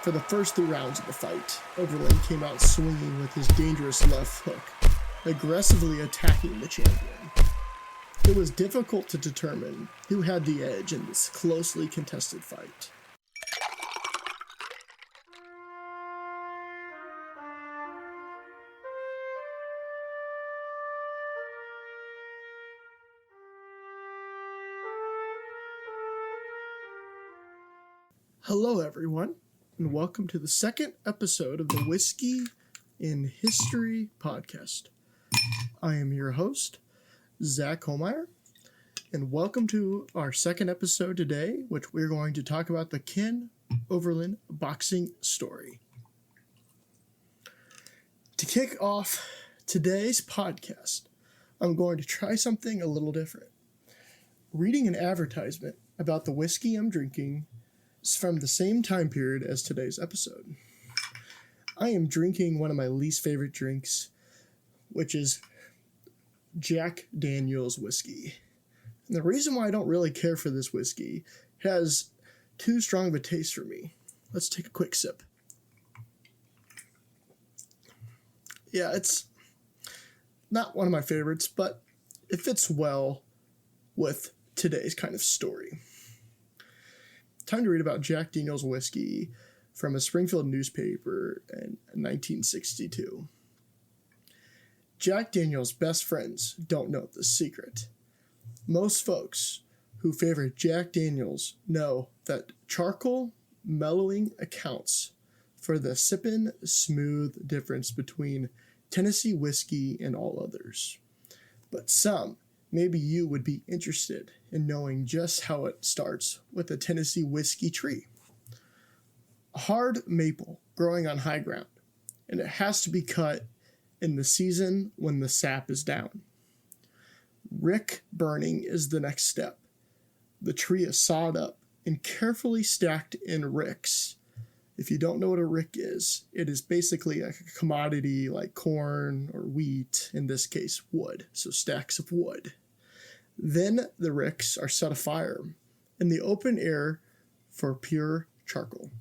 For the first 3 rounds of the fight, Overlin came out swinging with his dangerous left hook, aggressively attacking the champion. It was difficult to determine who had the edge in this closely contested fight. Hello everyone, and welcome to the second episode of the Whiskey and History podcast. I am your host, Zach Holmeyer, and welcome to our second episode today, which we're going to talk about the Ken Overlin boxing story. To kick off today's podcast, I'm going to try something a little different. Reading an advertisement about the whiskey I'm drinking is from the same time period as today's episode. I am drinking one of my least favorite drinks, which is Jack Daniel's whiskey. And the reason why I don't really care for this whiskey has too strong of a taste for me. Let's take a quick sip. Yeah, it's not one of my favorites, but it fits well with today's kind of story. Time to read about Jack Daniel's whiskey from a Springfield newspaper in 1962. Jack Daniel's best friends don't know the secret. Most folks who favor Jack Daniel's know that charcoal mellowing accounts for the sippin' smooth difference between Tennessee whiskey and all others. But some, maybe you would be interested in knowing just how it starts with a Tennessee whiskey tree. A hard maple growing on high ground, and it has to be cut in the season when the sap is down. Rick burning is the next step. The tree is sawed up and carefully stacked in ricks. If you don't know what a rick is, it is basically a commodity like corn or wheat, in this case wood, so stacks of wood. Then the ricks are set afire in the open air for pure charcoal.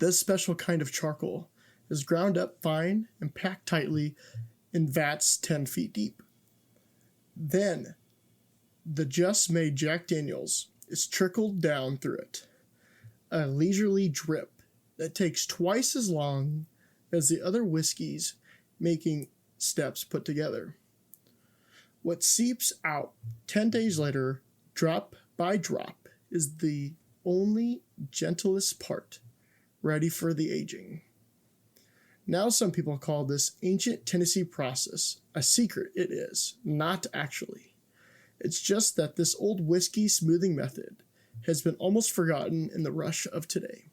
This special kind of charcoal is ground up fine and packed tightly in vats 10 feet deep. Then the just made Jack Daniel's is trickled down through it, a leisurely drip that takes twice as long as the other whiskeys making steps put together. What seeps out 10 days later, drop by drop, is the only gentlest part, ready for the aging. Now some people call this ancient Tennessee process a secret. It is, not actually. It's just that this old whiskey smoothing method has been almost forgotten in the rush of today.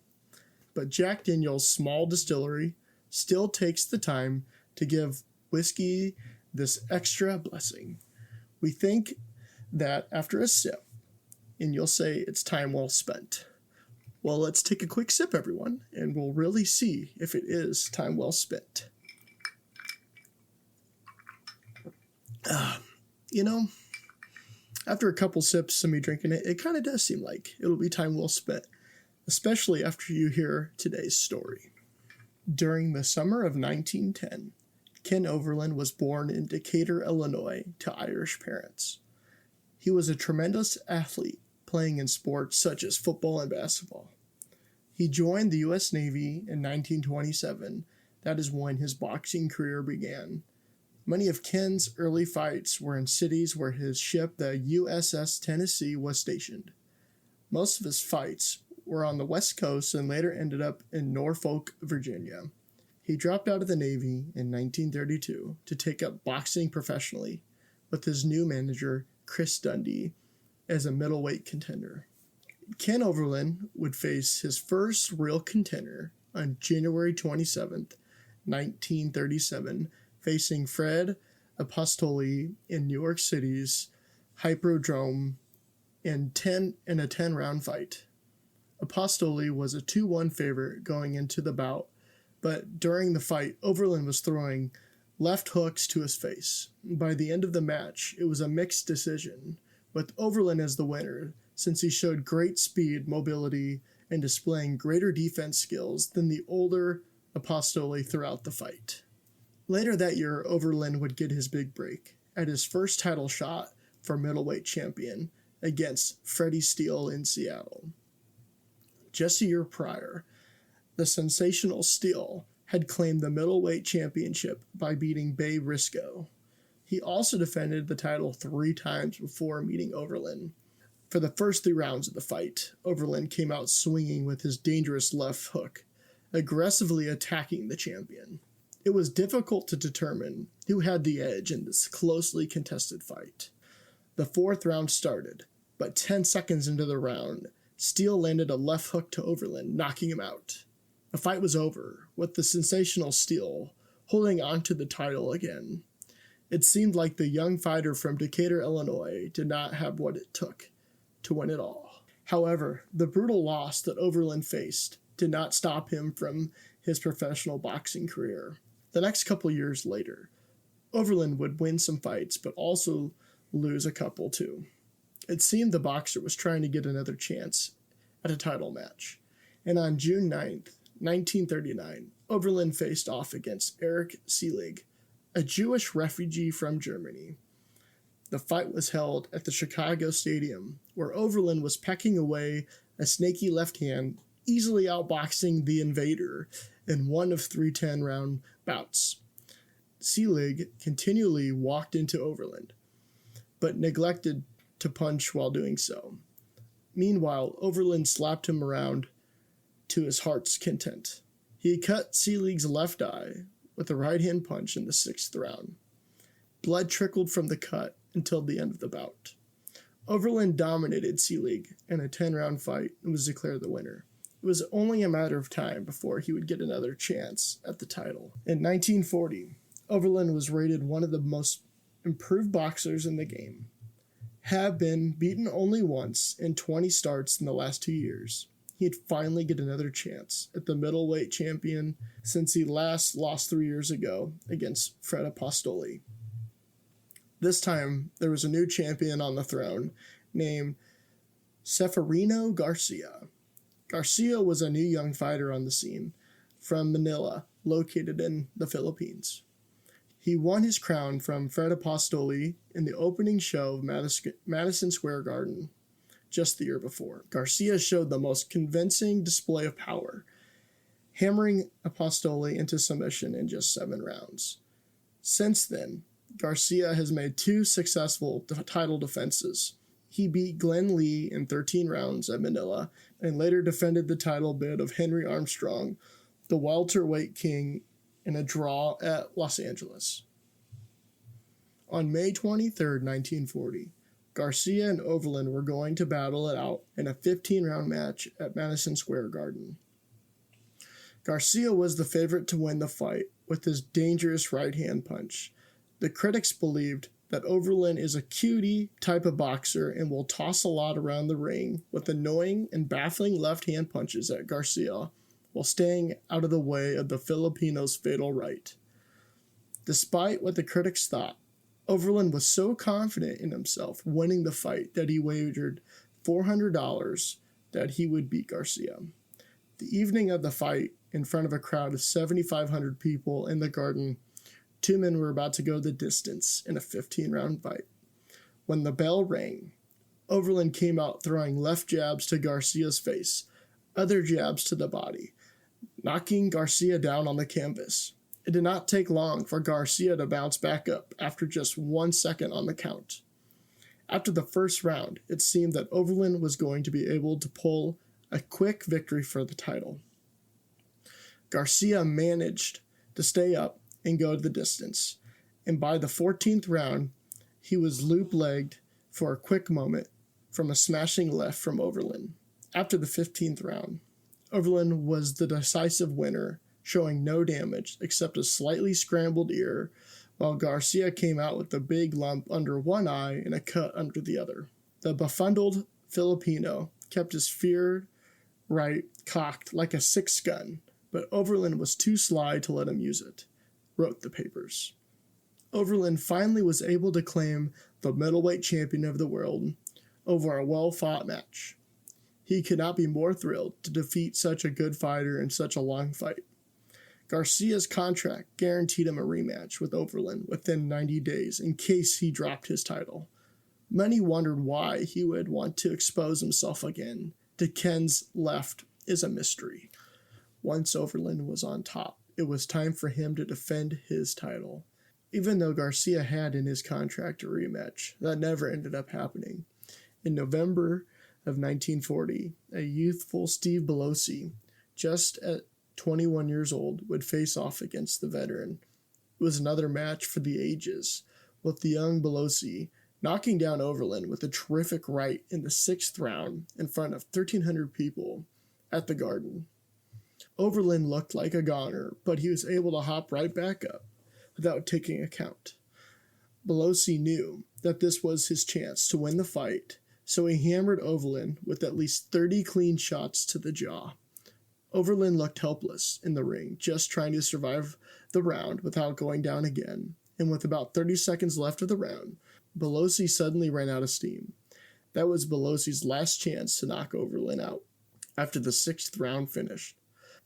But Jack Daniel's small distillery still takes the time to give whiskey this extra blessing. We think that after a sip, and you'll say it's time well spent. Well, let's take a quick sip, everyone, and we'll really see if it is time well spent. After a couple sips of me drinking it, it kind of does seem like it'll be time well spent, especially after you hear today's story. During the summer of 1910, Ken Overlin was born in Decatur, Illinois, to Irish parents. He was a tremendous athlete, playing in sports such as football and basketball. He joined the U.S. Navy in 1927. That is when his boxing career began. Many of Ken's early fights were in cities where his ship, the USS Tennessee, was stationed. Most of his fights were on the West Coast and later ended up in Norfolk, Virginia. He dropped out of the Navy in 1932 to take up boxing professionally with his new manager, Chris Dundee, as a middleweight contender. Ken Overlin would face his first real contender on January 27th, 1937, facing Fred Apostoli in New York City's Hippodrome in a 10-round fight. Apostoli was a 2-1 favorite going into the bout, but during the fight, Overlin was throwing left hooks to his face. By the end of the match, it was a mixed decision, with Overlin as the winner, since he showed great speed, mobility, and displaying greater defense skills than the older Apostoli throughout the fight. Later that year, Overlin would get his big break at his first title shot for middleweight champion against Freddie Steele in Seattle. Just a year prior, the sensational Steele had claimed the middleweight championship by beating Babe Risco. He also defended the title 3 times before meeting Overlin. For the first 3 rounds of the fight, Overlin came out swinging with his dangerous left hook, aggressively attacking the champion. It was difficult to determine who had the edge in this closely contested fight. The 4th round started, but 10 seconds into the round, Steele landed a left hook to Overlin, knocking him out. The fight was over, with the sensational Steele holding on to the title again. It seemed like the young fighter from Decatur, Illinois, did not have what it took to win it all. However, the brutal loss that Overlin faced did not stop him from his professional boxing career. The next couple years later, Overlin would win some fights, but also lose a couple too. It seemed the boxer was trying to get another chance at a title match, and on June 9th, 1939, Overlin faced off against Erich Seelig, a Jewish refugee from Germany. The fight was held at the Chicago Stadium, where Overlin was pecking away a snaky left hand, easily outboxing the invader in one of 3 10-round bouts. Seelig continually walked into Overlin, but neglected to punch while doing so. Meanwhile, Overlin slapped him around to his heart's content. He cut Seelig's left eye with a right-hand punch in the 6th round. Blood trickled from the cut until the end of the bout. Overlin dominated Seelig in a 10-round fight and was declared the winner. It was only a matter of time before he would get another chance at the title. In 1940, Overlin was rated one of the most improved boxers in the game. Had been beaten only once in 20 starts in the last 2 years. He'd finally get another chance at the middleweight champion since he last lost 3 years ago against Fred Apostoli. This time, there was a new champion on the throne named Seferino Garcia. Garcia was a new young fighter on the scene from Manila, located in the Philippines. He won his crown from Fred Apostoli in the opening show of Madison Square Garden just the year before. Garcia showed the most convincing display of power, hammering Apostoli into submission in just 7 rounds. Since then, Garcia has made 2 successful title defenses. He beat Glenn Lee in 13 rounds at Manila and later defended the title bid of Henry Armstrong, the welterweight king, in a draw at Los Angeles. On May 23, 1940, Garcia and Overlin were going to battle it out in a 15-round match at Madison Square Garden. Garcia was the favorite to win the fight with his dangerous right-hand punch. The critics believed that Overlin is a cutie type of boxer and will toss a lot around the ring with annoying and baffling left-hand punches at Garcia while staying out of the way of the Filipino's fatal right. Despite what the critics thought, Overlin was so confident in himself winning the fight that he wagered $400 that he would beat Garcia. The evening of the fight, in front of a crowd of 7,500 people in the garden, 2 men were about to go the distance in a 15-round fight. When the bell rang, Overlin came out throwing left jabs to Garcia's face, other jabs to the body, knocking Garcia down on the canvas. It did not take long for Garcia to bounce back up after just 1 second on the count. After the first round, it seemed that Overlin was going to be able to pull a quick victory for the title. Garcia managed to stay up and go the distance, and by the 14th round, he was loop-legged for a quick moment from a smashing left from Overlin. After the 15th round, Overlin was the decisive winner, showing no damage except a slightly scrambled ear, while Garcia came out with a big lump under one eye and a cut under the other. The befuddled Filipino kept his feared right cocked like a 6-gun, but Overlin was too sly to let him use it, wrote the papers. Overlin finally was able to claim the middleweight champion of the world over a well-fought match. He could not be more thrilled to defeat such a good fighter in such a long fight. Garcia's contract guaranteed him a rematch with Overlin within 90 days in case he dropped his title. Many wondered why he would want to expose himself again. To Ken's left is a mystery. Once Overlin was on top, it was time for him to defend his title. Even though Garcia had in his contract a rematch, that never ended up happening. In November of 1940, a youthful Steve Belosi, just at 21 years old, would face off against the veteran. It was another match for the ages, with the young Belosi knocking down Overlin with a terrific right in the 6th round in front of 1,300 people at the Garden. Overlin looked like a goner, but he was able to hop right back up without taking a count. Belosi knew that this was his chance to win the fight, so he hammered Overlin with at least 30 clean shots to the jaw. Overlin looked helpless in the ring, just trying to survive the round without going down again, and with about 30 seconds left of the round, Belosi suddenly ran out of steam. That was Belosi's last chance to knock Overlin out. After the 6th round finished,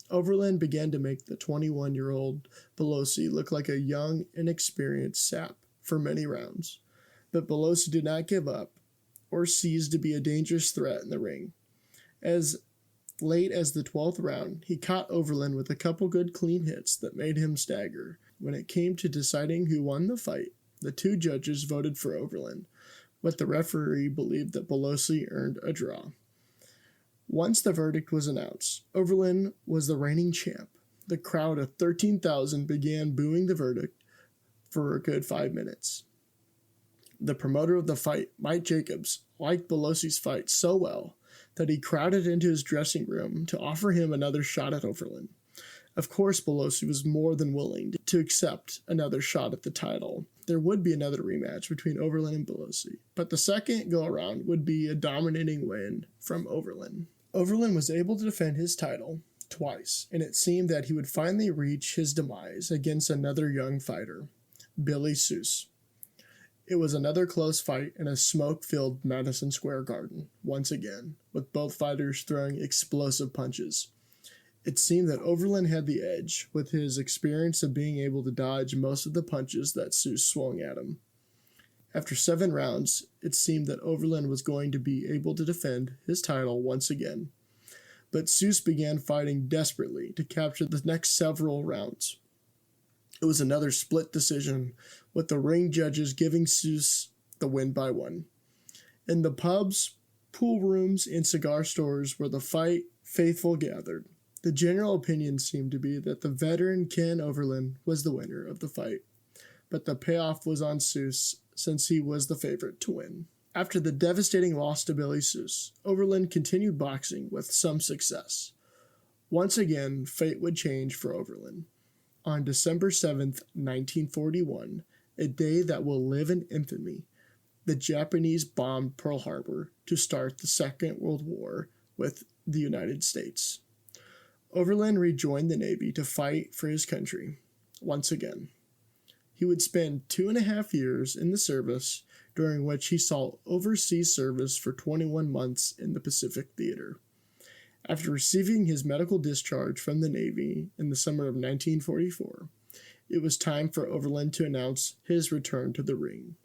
Overlin began to make the 21-year-old Belosi look like a young, inexperienced sap for many rounds. But Belosi did not give up or cease to be a dangerous threat in the ring. As late as the 12th round, he caught Overlin with a couple good clean hits that made him stagger. When it came to deciding who won the fight, the two judges voted for Overlin, but the referee believed that Belosi earned a draw. Once the verdict was announced, Overlin was the reigning champ. The crowd of 13,000 began booing the verdict for a good 5 minutes. The promoter of the fight, Mike Jacobs, liked Belosi's fight so well that he crowded into his dressing room to offer him another shot at Overlin. Of course, Belosi was more than willing to accept another shot at the title. There would be another rematch between Overlin and Belosi, but the second go-around would be a dominating win from Overlin. Overlin was able to defend his title twice, and it seemed that he would finally reach his demise against another young fighter, Billy Seuss. It was another close fight in a smoke-filled Madison Square Garden, once again, with both fighters throwing explosive punches. It seemed that Overlin had the edge, with his experience of being able to dodge most of the punches that Seuss swung at him. After 7 rounds, it seemed that Overlin was going to be able to defend his title once again. But Seuss began fighting desperately to capture the next several rounds. It was another split decision, with the ring judges giving Seuss the win by 1. In the pubs, pool rooms, and cigar stores where the fight faithful gathered, the general opinion seemed to be that the veteran Ken Overlin was the winner of the fight, but the payoff was on Seuss since he was the favorite to win. After the devastating loss to Billy Seuss, Overlin continued boxing with some success. Once again, fate would change for Overlin. On December 7th, 1941, a day that will live in infamy, the Japanese bombed Pearl Harbor to start the Second World War with the United States. Overlin rejoined the Navy to fight for his country once again. He would spend 2.5 years in the service, during which he saw overseas service for 21 months in the Pacific Theater. After receiving his medical discharge from the Navy in the summer of 1944, it was time for Overlin to announce his return to the ring.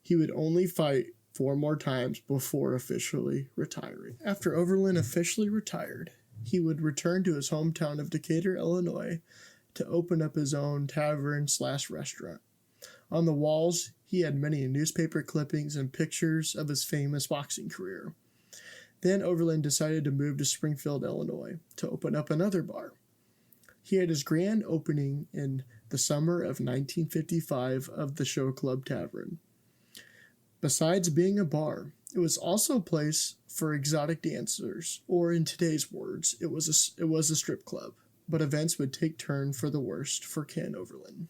He would only fight 4 more times before officially retiring. After Overlin officially retired, he would return to his hometown of Decatur, Illinois, to open up his own tavern/restaurant. On the walls, he had many newspaper clippings and pictures of his famous boxing career. Then Overlin decided to move to Springfield, Illinois, to open up another bar. He had his grand opening in the summer of 1955 of the Show Club Tavern. Besides being a bar, it was also a place for exotic dancers, or in today's words, it was a strip club. But events would take turn for the worst for Ken Overlin.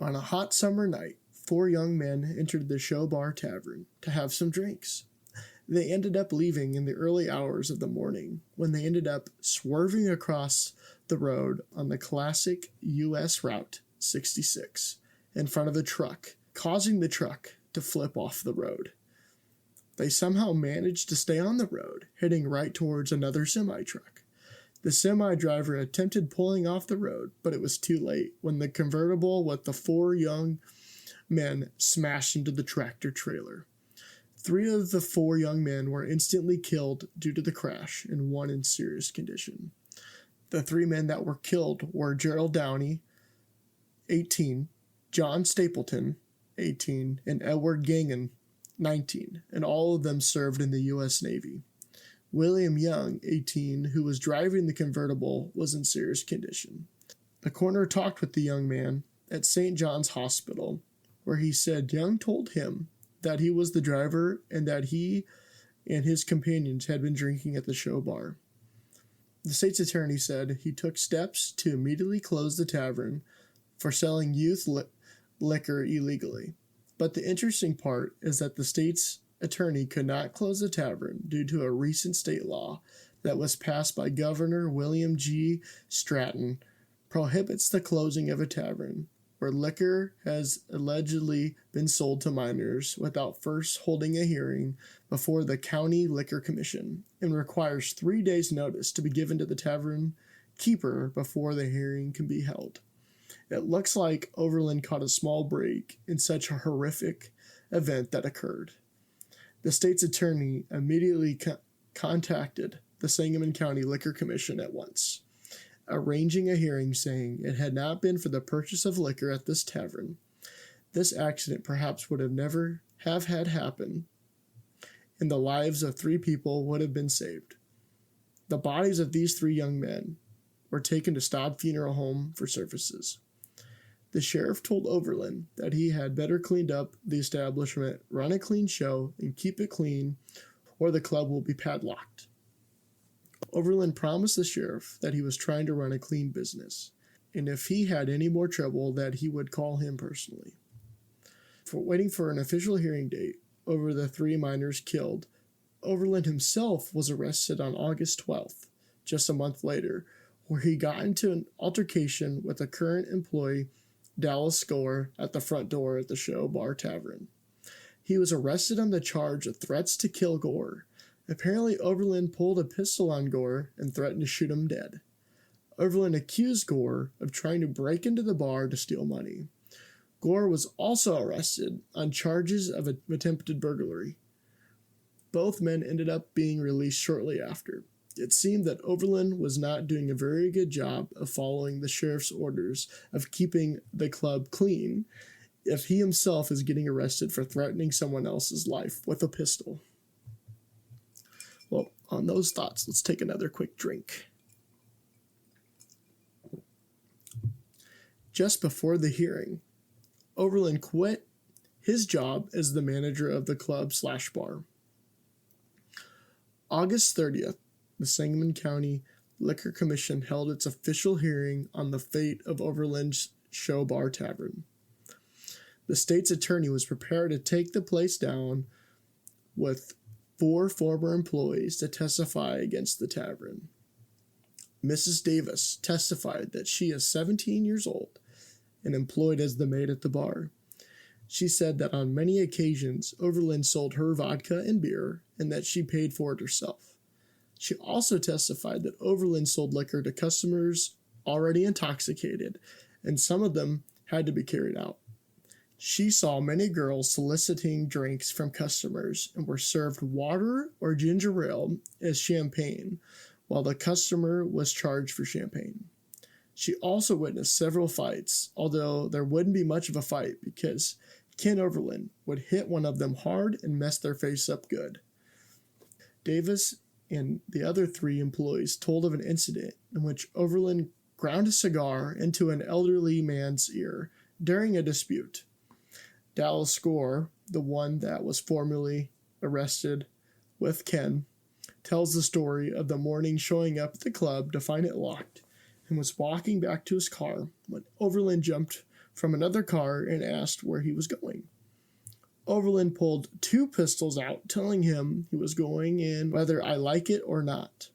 On a hot summer night, 4 young men entered the Show Bar Tavern to have some drinks. They ended up leaving in the early hours of the morning, when they ended up swerving across the road on the classic U.S. Route 66 in front of a truck, causing the truck to flip off the road. They somehow managed to stay on the road, heading right towards another semi-truck. The semi-driver attempted pulling off the road, but it was too late when the convertible with the 4 young men smashed into the tractor trailer. 3 of the 4 young men were instantly killed due to the crash, and 1 in serious condition. The 3 men that were killed were Gerald Downey, 18, John Stapleton, 18, and Edward Gangan, 19, and all of them served in the U.S. Navy. William Young, 18, who was driving the convertible, was in serious condition. The coroner talked with the young man at St. John's Hospital, where he said Young told him that he was the driver and that he and his companions had been drinking at the show bar. The state's attorney said he took steps to immediately close the tavern for selling youth liquor illegally. But the interesting part is that the state's attorney could not close the tavern due to a recent state law that was passed by Governor William G. Stratton prohibits the closing of a tavern where liquor has allegedly been sold to minors without first holding a hearing before the County Liquor Commission, and requires 3 days' notice to be given to the tavern keeper before the hearing can be held. It looks like Overlin caught a small break in such a horrific event that occurred. The state's attorney immediately contacted the Sangamon County Liquor Commission at once, arranging a hearing saying it had not been for the purchase of liquor at this tavern. This accident perhaps would have never have had happen, and the lives of 3 people would have been saved. The bodies of these 3 young men were taken to Staub Funeral Home for services. The sheriff told Overlin that he had better clean up the establishment, run a clean show, and keep it clean, or the club will be padlocked. Overlin promised the sheriff that he was trying to run a clean business, and if he had any more trouble that he would call him personally. Waiting for an official hearing date over the 3 miners killed, Overlin himself was arrested on August 12th, just a month later, where he got into an altercation with a current employee, Dallas Score, at the front door at the Show Bar Tavern. He was arrested on the charge of threats to kill Gore. Apparently, Overlin pulled a pistol on Gore and threatened to shoot him dead. Overlin accused Gore of trying to break into the bar to steal money. Gore was also arrested on charges of attempted burglary. Both men ended up being released shortly after. It seemed that Overlin was not doing a very good job of following the sheriff's orders of keeping the club clean if he himself is getting arrested for threatening someone else's life with a pistol. Well, on those thoughts, let's take another quick drink. Just before the hearing, Overlin quit his job as the manager of the club/bar. August 30th, the Sangamon County Liquor Commission held its official hearing on the fate of Overlin's Show Bar Tavern. The state's attorney was prepared to take the place down with 4 former employees to testify against the tavern. Mrs. Davis testified that she is 17 years old and employed as the maid at the bar. She said that on many occasions Overlin sold her vodka and beer and that she paid for it herself. She also testified that Overlin sold liquor to customers already intoxicated, and some of them had to be carried out. She saw many girls soliciting drinks from customers and were served water or ginger ale as champagne, while the customer was charged for champagne. She also witnessed several fights, although there wouldn't be much of a fight because Ken Overlin would hit one of them hard and mess their face up good. Davis and the other 3 employees told of an incident in which Overlin ground a cigar into an elderly man's ear during a dispute. Dallas Score, the one that was formerly arrested with Ken, tells the story of the morning showing up at the club to find it locked and was walking back to his car when Overlin jumped from another car and asked where he was going. Overlin pulled 2 pistols out, telling him he was going in whether I like it or not.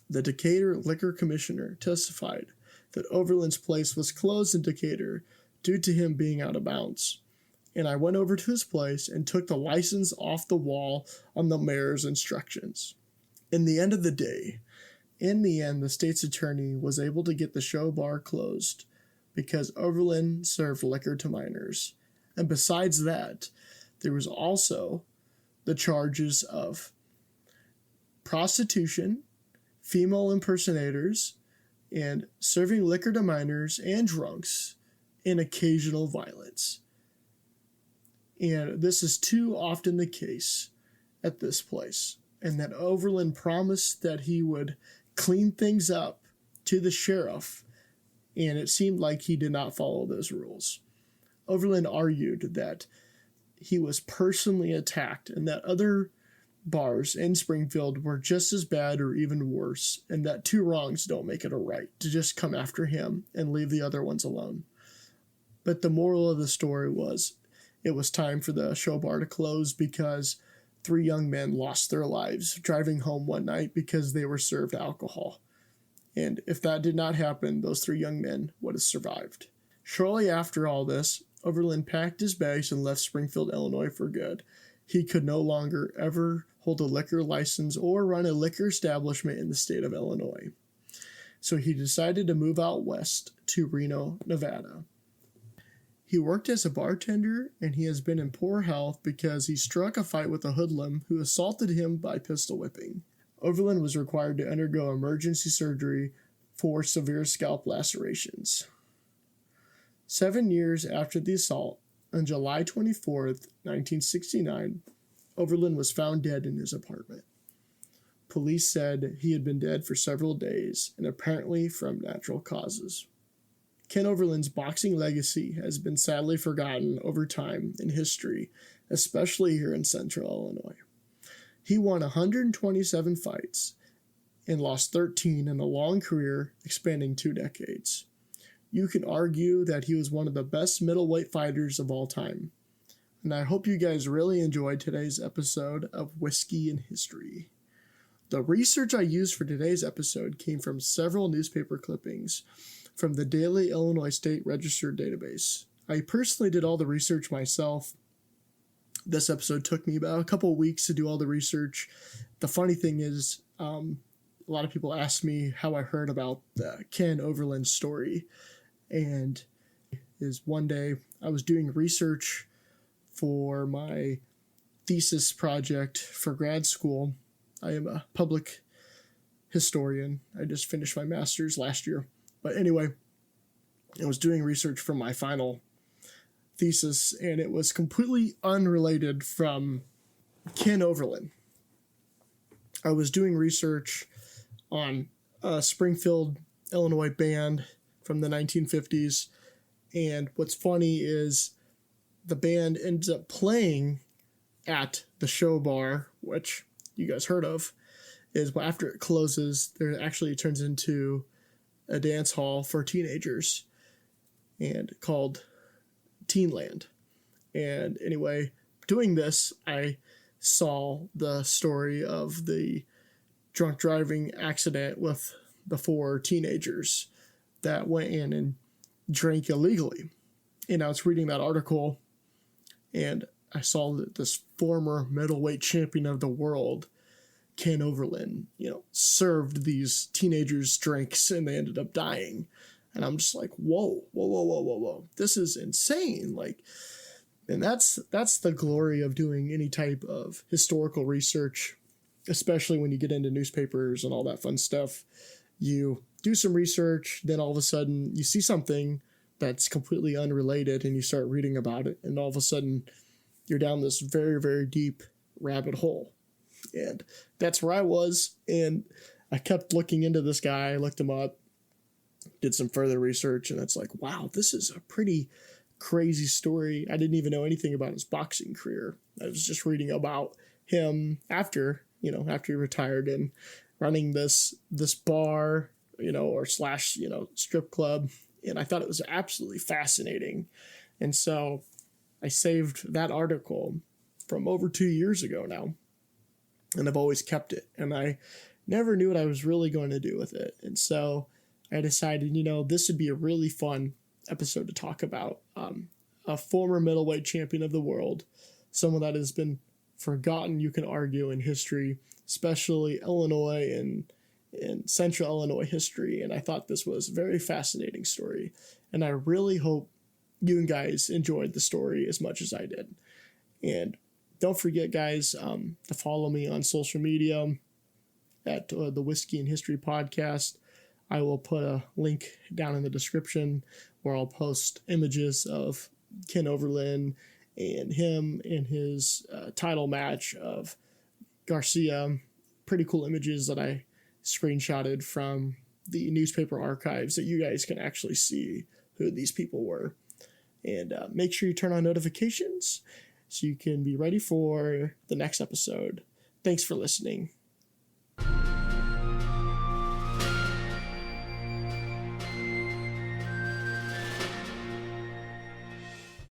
The Decatur Liquor Commissioner testified that Overlin's place was closed in Decatur due to him being out of bounds. and I went over to his place and took the license off the wall on the mayor's instructions. In the end of the day, the state's attorney was able to get the show bar closed because Overlin served liquor to minors. And besides that, there was also the charges of prostitution, female impersonators, and serving liquor to minors and drunks, and occasional violence. And this is too often the case at this place. And that Overlin promised that he would clean things up to the sheriff, and it seemed like he did not follow those rules. Overlin argued that he was personally attacked and that other bars in Springfield were just as bad or even worse, and that two wrongs don't make it a right to just come after him and leave the other ones alone. But the moral of the story was it was time for the show bar to close because 3 young men lost their lives driving home one night because they were served alcohol. And if that did not happen, those 3 young men would have survived. Shortly after all this, Overlin packed his bags and left Springfield, Illinois for good. He could no longer ever hold a liquor license or run a liquor establishment in the state of Illinois. So he decided to move out west to Reno, Nevada. He worked as a bartender, and he has been in poor health because he struck a fight with a hoodlum who assaulted him by pistol whipping. Overlin was required to undergo emergency surgery for severe scalp lacerations. 7 years after the assault, on July 24th, 1969, Overlin was found dead in his apartment. Police said he had been dead for several days, and apparently from natural causes. Ken Overlin's boxing legacy has been sadly forgotten over time in history, especially here in Central Illinois. He won 127 fights and lost 13 in a long career spanning 2 decades. You can argue that he was one of the best middleweight fighters of all time. And I hope you guys really enjoyed today's episode of Whiskey and History. The research I used for today's episode came from several newspaper clippings from the Daily Illinois State Register database. I personally did all the research myself. This episode took me about a couple of weeks to do all the research. The funny thing is, a lot of people ask me how I heard about the Ken Overlin story. And is one day I was doing research for my thesis project for grad school. I am a public historian. I just finished my master's last year. But anyway, I was doing research for my final thesis, and it was completely unrelated from Ken Overlin. I was doing research on a Springfield, Illinois band from the 1950s, and what's funny is the band ends up playing at the show bar, which you guys heard of, is after it closes, there actually turns into a dance hall for teenagers and called Teenland. And anyway, doing this, I saw the story of the drunk driving accident with the 4 teenagers that went in and drank illegally. And I was reading that article, and I saw that this former middleweight champion of the world, Ken Overlin, served these teenagers drinks, and they ended up dying. And I'm just like, whoa. This is insane. And that's the glory of doing any type of historical research, especially when you get into newspapers and all that fun stuff. You do some research, then all of a sudden you see something that's completely unrelated and you start reading about it, and all of a sudden you're down this very, very deep rabbit hole. And that's where I was, and I kept looking into this guy. I looked him up, did some further research, and it's like, wow, this is a pretty crazy story. I didn't even know anything about his boxing career. I was just reading about him after he retired and running this bar, or slash, strip club. And I thought it was absolutely fascinating. And so I saved that article from over 2 years ago now, and I've always kept it. And I never knew what I was really going to do with it. And so I decided, this would be a really fun episode to talk about. a former middleweight champion of the world, someone that has been forgotten, you can argue, in history, especially Illinois and Central Illinois history. And I thought this was a very fascinating story. And I really hope you guys enjoyed the story as much as I did. And don't forget, guys, to follow me on social media at the Whiskey and History Podcast. I will put a link down in the description where I'll post images of Ken Overlin and him in his title match of Garcia. Pretty cool images that I screenshotted from the newspaper archives that you guys can actually see who these people were. And make sure you turn on notifications so you can be ready for the next episode. Thanks for listening.